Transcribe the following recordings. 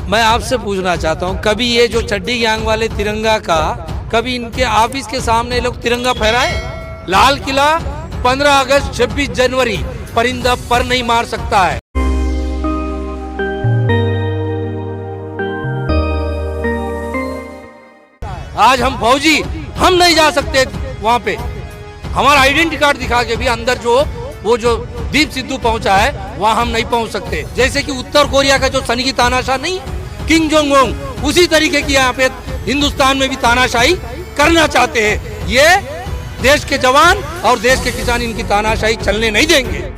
मैं आपसे पूछना चाहता हूँ, कभी ये जो चड्डी गैंग वाले तिरंगा का कभी इनके ऑफिस के सामने लोग तिरंगा फहराए? लाल किला 15 अगस्त 26 जनवरी परिंदा पर नहीं मार सकता है। आज हम फौजी हम नहीं जा सकते वहां पे, हमारा आइडेंटिटी कार्ड दिखा के भी अंदर जो दीप सिद्धू पहुंचा है वहां हम नहीं पहुंच सकते। जैसे कि उत्तर कोरिया का जो सनकी तानाशाह नहीं, किंग जोंग उंग, उसी तरीके की यहाँ पे हिंदुस्तान में भी तानाशाही करना चाहते हैं। ये देश के जवान और देश के किसान इनकी तानाशाही चलने नहीं देंगे।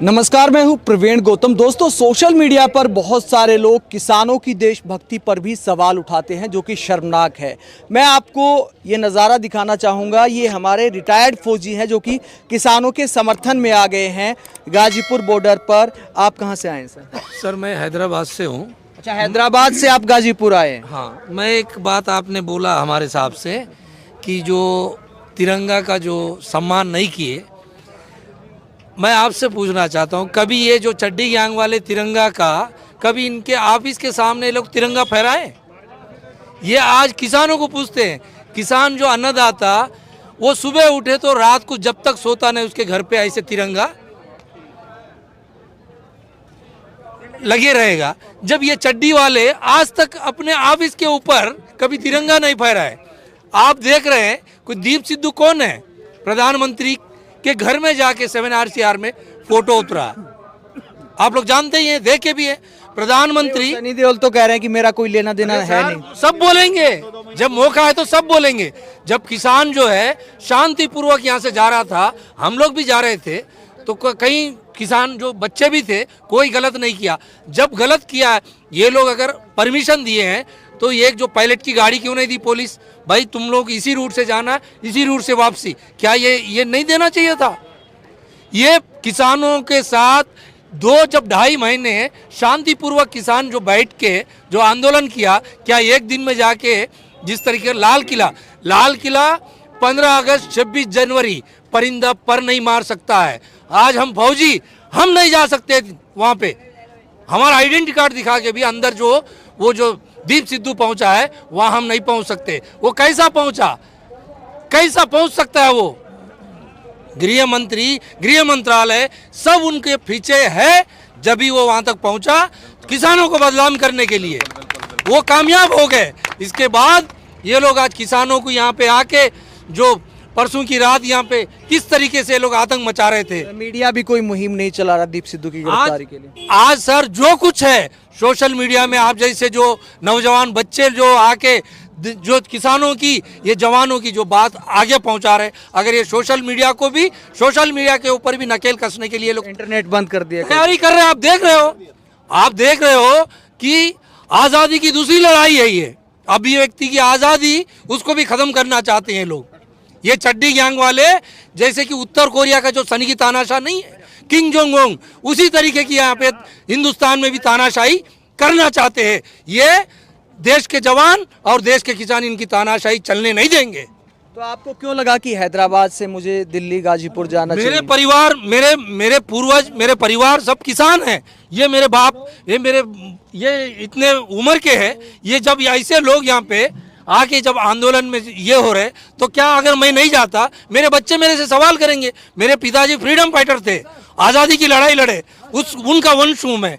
नमस्कार, मैं हूं प्रवीण गौतम। दोस्तों, सोशल मीडिया पर बहुत सारे लोग किसानों की देशभक्ति पर भी सवाल उठाते हैं, जो कि शर्मनाक है। मैं आपको ये नज़ारा दिखाना चाहूँगा। ये हमारे रिटायर्ड फौजी हैं जो कि किसानों के समर्थन में आ गए हैं गाजीपुर बॉर्डर पर। आप कहाँ से आए हैं सर? सर, मैं हैदराबाद से हूँ। अच्छा, हैदराबाद से आप गाजीपुर आए हैं? हाँ, मैं एक बात आपने बोला हमारे साहब से कि जो तिरंगा का जो सम्मान नहीं किए, मैं आपसे पूछना चाहता हूँ, कभी ये जो चड्डी गैंग वाले तिरंगा का कभी इनके ऑफिस के सामने लोग तिरंगा फहराए? ये आज किसानों को पूछते हैं। किसान जो अन्नदाता, वो सुबह उठे तो रात को जब तक सोता नहीं उसके घर पे ऐसे तिरंगा लगे रहेगा। जब ये चड्डी वाले आज तक अपने ऑफिस के ऊपर कभी तिरंगा नहीं फहराए। आप देख रहे हैं, कोई दीप सिद्धू कौन है? प्रधानमंत्री के घर में जाके 7RCR में फोटो उतरा, आप लोग जानते ही हैं, देखे भी है। प्रधानमंत्री सनी देओल तो कह रहे हैं कि मेरा कोई लेना देना है नहीं। सब बोलेंगे, जब मौका है तो सब बोलेंगे। जब किसान जो है शांतिपूर्वक यहाँ से जा रहा था, हम लोग भी जा रहे थे, तो कई किसान जो बच्चे भी थे, कोई गलत नहीं किया। जब गलत किया, ये लोग अगर परमिशन दिए हैं तो एक जो पायलट की गाड़ी क्यों नहीं दी पुलिस? भाई तुम लोग इसी रूट से जाना, इसी रूट से वापसी, क्या ये नहीं देना चाहिए था? ये किसानों के साथ जब 2.5 महीने शांतिपूर्वक किसान जो बैठ के जो आंदोलन किया, क्या एक दिन में जाके जिस तरीके लाल किला 15 अगस्त 26 जनवरी परिंदा पर नहीं मार सकता है। आज हम फौजी हम नहीं जा सकते वहाँ पे, हमारा आइडेंटिटी कार्ड दिखा के भी अंदर जो दीप सिद्धू पहुंचा है वहां हम नहीं पहुंच सकते। वो कैसा पहुंच सकता है? वो गृह मंत्री, गृह मंत्रालय सब उनके पीछे है। जब भी वो वहां तक पहुंचा किसानों को बदनाम करने के लिए, वो कामयाब हो गए। इसके बाद ये लोग आज किसानों को यहाँ पे आके, जो परसों की रात यहाँ पे किस तरीके से लोग आतंक मचा रहे थे। मीडिया भी कोई मुहिम नहीं चला रहा दीप सिद्धू की गिरफ्तारी के लिए। आज सर जो कुछ है सोशल मीडिया में, आप जैसे जो नौजवान बच्चे जो आके जो किसानों की, ये जवानों की जो बात आगे पहुंचा रहे, अगर ये सोशल मीडिया के ऊपर भी नकेल कसने के लिए लोग इंटरनेट बंद कर दिया, तैयारी कर रहे हैं। आप देख रहे हो कि आज़ादी की दूसरी लड़ाई है ये। अभिव्यक्ति की आज़ादी, उसको भी खत्म करना चाहते हैं लोग। ये चड्डी गैंग वाले, जैसे कि उत्तर कोरिया का जो सनकी तानाशाह नहीं है, किंग जोंग उंग, उसी तरीके की यहाँ पे हिंदुस्तान में भी तानाशाही करना चाहते हैं। ये देश के जवान और देश के किसान इनकी तानाशाही चलने नहीं देंगे। तो आपको क्यों लगा कि हैदराबाद से मुझे दिल्ली गाजीपुर जाना चाहिए? मेरे परिवार, मेरे पूर्वज, मेरे परिवार सब किसान हैं। ये मेरे बाप, ये इतने उम्र के हैं। ये जब ऐसे लोग यहाँ पे आके जब आंदोलन में ये हो रहे, तो क्या अगर मैं नहीं जाता, मेरे बच्चे मेरे से सवाल करेंगे। मेरे पिताजी फ्रीडम फाइटर थे, आज़ादी की लड़ाई लड़े, उनका वंश हूँ मैं।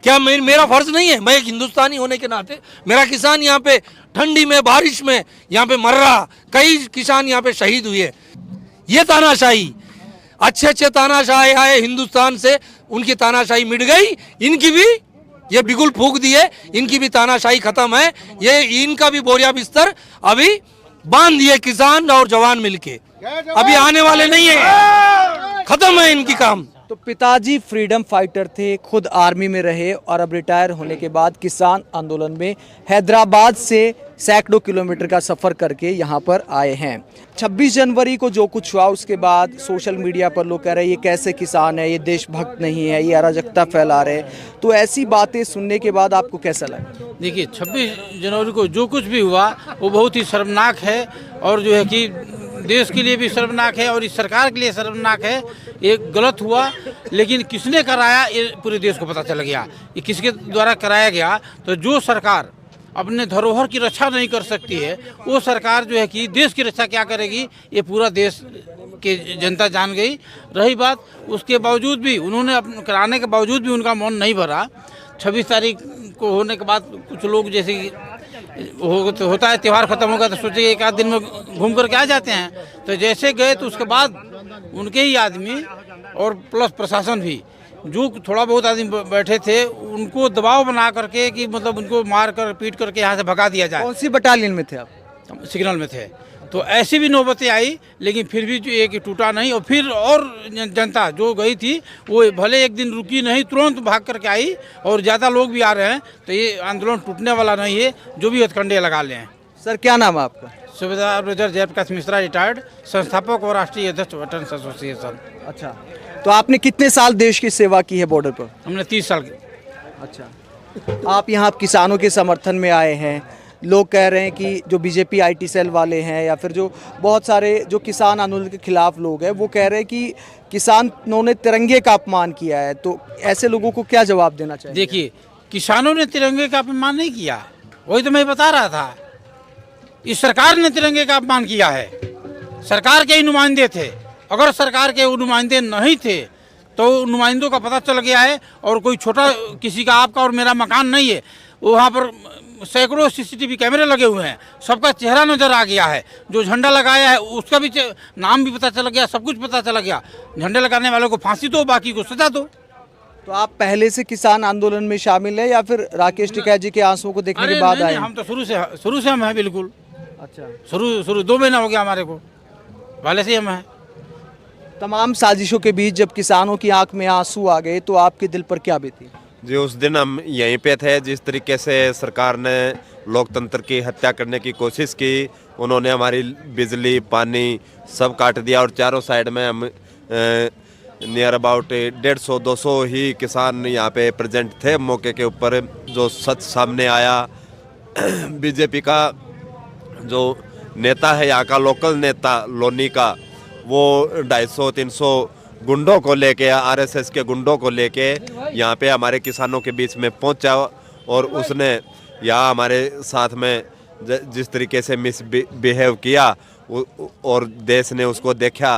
क्या मेरा फर्ज नहीं है? मैं एक हिंदुस्तानी होने के नाते, मेरा किसान यहाँ पे ठंडी में, बारिश में यहाँ पे मर रहा, कई किसान यहाँ पे शहीद हुए। ये तानाशाही, अच्छे तानाशाही आए हिंदुस्तान से, उनकी तानाशाही मिट गई। इनकी भी ये बिगुल फूंक दिए, इनकी भी तानाशाही खत्म है। ये इनका भी बोरिया बिस्तर अभी बांध दिए किसान और जवान मिलके, अभी आने वाले नहीं है, खत्म है इनकी काम। तो पिताजी फ्रीडम फाइटर थे, खुद आर्मी में रहे और अब रिटायर होने के बाद किसान आंदोलन में हैदराबाद से सैकड़ों किलोमीटर का सफ़र करके यहाँ पर आए हैं। 26 जनवरी को जो कुछ हुआ, उसके बाद सोशल मीडिया पर लोग कह रहे हैं ये कैसे किसान है, ये देशभक्त नहीं है, ये अराजकता फैला रहे। तो ऐसी बातें सुनने के बाद आपको कैसा लगा? देखिए, 26 जनवरी को जो कुछ भी हुआ वो बहुत ही शर्मनाक है। और जो है कि देश के लिए भी शर्मनाक है और इस सरकार के लिए शर्मनाक है। एक गलत हुआ, लेकिन किसने कराया ये पूरे देश को पता चल गया, ये किसके द्वारा कराया गया। तो जो सरकार अपने धरोहर की रक्षा नहीं कर सकती है, वो सरकार जो है कि देश की रक्षा क्या करेगी, ये पूरा देश की जनता जान गई। रही बात, उसके बावजूद भी उन्होंने कराने के बावजूद भी उनका मन नहीं भरा। 26 तारीख को होने के बाद कुछ लोग जैसे होता है, त्यौहार खत्म होगा तो सोचे एक आध दिन में घूम कर के आ जाते हैं, तो जैसे गए तो उसके बाद उनके ही आदमी और प्लस प्रशासन भी, जो थोड़ा बहुत आदमी बैठे थे, उनको दबाव बना करके कि मतलब उनको मार कर पीट करके यहाँ से भगा दिया जाए। कौन सी बटालियन में थे आप? सिग्नल में थे। तो ऐसी भी नौबतें आई, लेकिन फिर भी जो एक टूटा नहीं। और फिर और जनता जो गई थी वो भले एक दिन रुकी नहीं, तुरंत भाग करके आई और ज़्यादा लोग भी आ रहे हैं। तो ये आंदोलन टूटने वाला नहीं है, जो भी हथकंडे लगा लें। सर क्या नाम है आपका? सुबेदार मेजर जयप्रकाश मिश्रा, रिटायर्ड, संस्थापक और राष्ट्रीय अध्यक्ष वेटरन्स एसोसिएशन। अच्छा, तो आपने कितने साल देश की सेवा की है बॉर्डर पर? हमने 30 साल की। अच्छा, आप यहाँ किसानों के समर्थन में आए हैं। लोग कह रहे हैं कि जो बीजेपी आईटी सेल वाले हैं या फिर जो बहुत सारे जो किसान आंदोलन के खिलाफ लोग हैं, वो कह रहे हैं कि किसानों ने तिरंगे का अपमान किया है। तो ऐसे लोगों को क्या जवाब देना चाहिए? देखिए, किसानों ने तिरंगे का अपमान नहीं किया, वही तो मैं बता रहा था। इस सरकार ने तिरंगे का अपमान किया है। सरकार के ही नुमाइंदे थे। अगर सरकार के वो नुमाइंदे नहीं थे तो नुमाइंदों का पता चल गया है। और कोई छोटा किसी का आपका और मेरा मकान नहीं है, वहाँ पर सैकड़ों सीसीटीवी कैमरे लगे हुए हैं, सबका चेहरा नजर आ गया है। जो झंडा लगाया है उसका भी नाम भी पता चल गया, सब कुछ पता चल गया। झंडे लगाने वालों को फांसी दो, बाकी को सजा दो। तो आप पहले से किसान आंदोलन में शामिल है या फिर राकेश टिकैत जी के आंसुओं को देखने के बाद आए? हम तो शुरू से हम हैं, बिल्कुल। अच्छा, शुरू 2 महीना हो गया हमारे को, पहले से ही हम हैं। तमाम साजिशों के बीच जब किसानों की आंख में आंसू आ गए तो आपके दिल पर क्या बीती? जी, उस दिन हम यहीं पे थे। जिस तरीके से सरकार ने लोकतंत्र की हत्या करने की कोशिश की, उन्होंने हमारी बिजली पानी सब काट दिया। और चारों साइड में हम नियर अबाउट 150-200 ही किसान यहाँ पे प्रेजेंट थे मौके के ऊपर। जो सच सामने आया, बीजेपी का जो नेता है यहाँ का, लोकल नेता लोनी का, वो 250-300 गुंडों को लेके, आरएसएस के गुंडों को लेके यहाँ पे हमारे किसानों के बीच में पहुँचा। और उसने यहाँ हमारे साथ में जिस तरीके से मिसबिहेव किया और देश ने उसको देखा,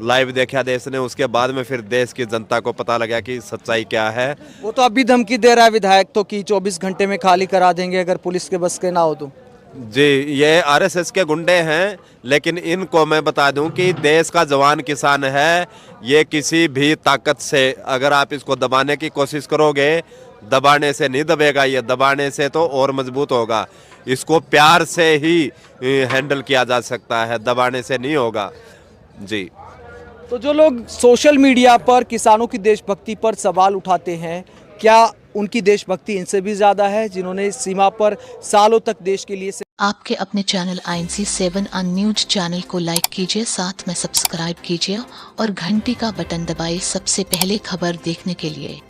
लाइव देखा देश ने, उसके बाद में फिर देश की जनता को पता लगा कि सच्चाई क्या है। वो तो अभी धमकी दे रहा है विधायक तो कि 24 घंटे में खाली करा देंगे अगर पुलिस के बस के ना हो तो। जी, ये आरएसएस के गुंडे हैं, लेकिन इनको मैं बता दूं कि देश का जवान किसान है। ये किसी भी ताकत से अगर आप इसको दबाने की कोशिश करोगे, दबाने से नहीं दबेगा, ये दबाने से तो और मजबूत होगा। इसको प्यार से ही हैंडल किया जा सकता है, दबाने से नहीं होगा। जी, तो जो लोग सोशल मीडिया पर किसानों की देशभक्ति पर सवाल उठाते हैं, क्या उनकी देशभक्ति इनसे भी ज़्यादा है जिन्होंने सीमा पर सालों तक देश के लिए आपके अपने चैनल INC7 न्यूज चैनल को लाइक कीजिए, साथ में सब्सक्राइब कीजिए और घंटी का बटन दबाइए सबसे पहले खबर देखने के लिए।